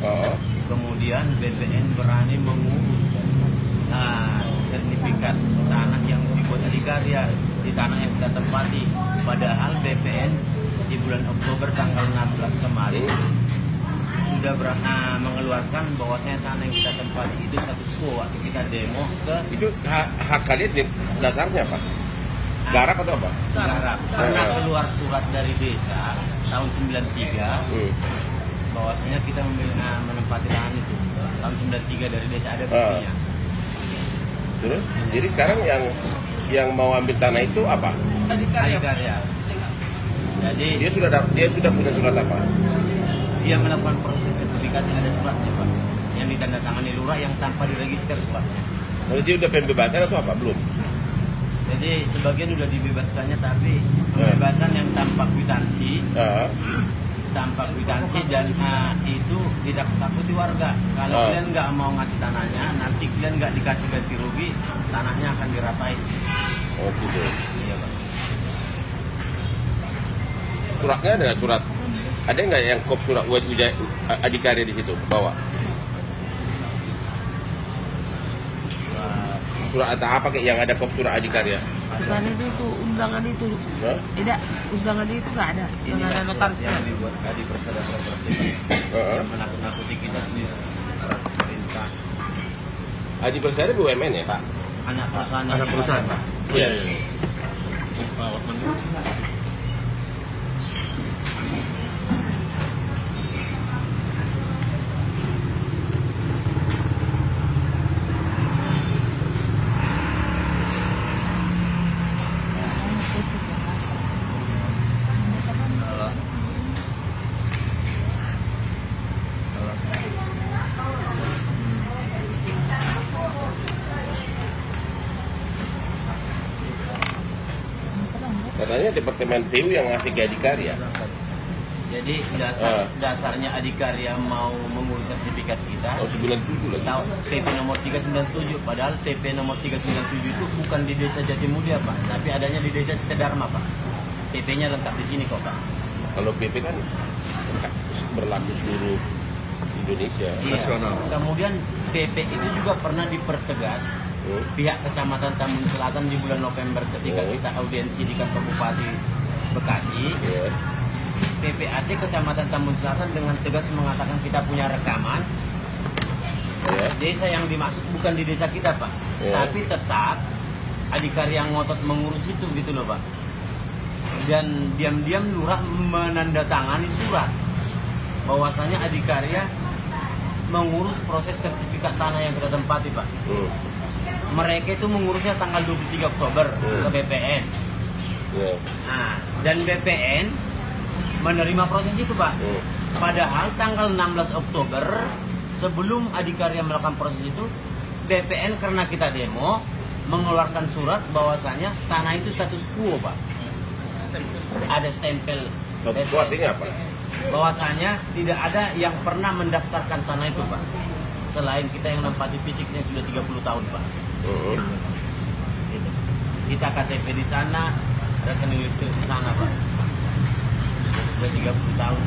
Oh. Kemudian BPN berani mengurus sertifikat tanah yang dibuat adikarya di tanah yang kita tempati. Padahal BPN di bulan Oktober tanggal 16 kemarin sudah mengeluarkan bahwasanya tanah yang kita tempati itu status quo waktu kita demo ke Itu hak kalian dasarnya apa? Garap atau apa? Garap. Karena keluar surat dari desa tahun 93 bahwasanya kita menempati lahan itu tahun 93 dari desa, ada buktinya. Terus? Jadi sekarang yang mau ambil tanah itu apa? Adikarya. Jadi Dia sudah punya surat apa? dia melakukan proses sertifikasi, ada suratnya Pak, yang ditandatangani lurah yang tanpa diregister suratnya. Lalu dia udah pembebasan atau apa? Belum. Jadi sebagian udah dibebaskannya, tapi pembebasan yang tanpa kwitansi, dan itu tidak takuti warga. Kalau kalian nggak mau ngasih tanahnya, nanti kalian nggak dikasih ganti rugi, tanahnya akan dirapain. Oh gitu. Iya Pak. Suratnya ada surat. Ada nggak yang kop surat adikarya di situ bawah? Surat atau apa kayak yang ada kop surat adikarya? Bukan itu undangan itu. Tidak, undangan itu nggak ada. Yang ada notaris yang dibuat di persada seperti yang menakut-nakuti kita sendiri pemerintah. Adi Persada BUMN ya Pak? Anak perusahaan Pak. Iya. Katanya Departemen PU yang ngasih ke adikarya. Jadi dasarnya adikarya mau mengurus sertifikat kita. Oh, 97 lagi. Tahu TP nomor 397, padahal TP nomor 397 itu bukan di desa Jatimulia Pak, tapi adanya di desa Sitedharma Pak. TP-nya lengkap di sini kok Pak. Kalau PP kan berlaku seluruh Indonesia. Iya. Kemudian TP itu juga pernah dipertegas pihak Kecamatan Tambun Selatan di bulan November ketika kita audiensi di kantor Bupati Bekasi. PPAT Kecamatan Tambun Selatan dengan tegas mengatakan kita punya rekaman. Desa yang dimaksud bukan di desa kita Pak, tapi tetap adikarya ngotot mengurus itu gitu loh Pak. Dan diam-diam lurah menandatangani surat bahwasanya adikarya mengurus proses sertifikat tanah yang kita tempati Pak. Mereka itu mengurusnya tanggal 23 Oktober ke BPN. Nah, dan BPN menerima proses itu Pak. Padahal tanggal 16 Oktober sebelum adikarya melakukan proses itu, BPN karena kita demo mengeluarkan surat bahwasanya tanah itu status quo Pak. Ada stempel. Itu artinya apa? Bahwasanya tidak ada yang pernah mendaftarkan tanah itu Pak, selain kita yang menempati fisiknya sudah 30 tahun Pak. Gitu. Kita KTP di sana, rekening listrik di sana Pak, sudah 30 tahun.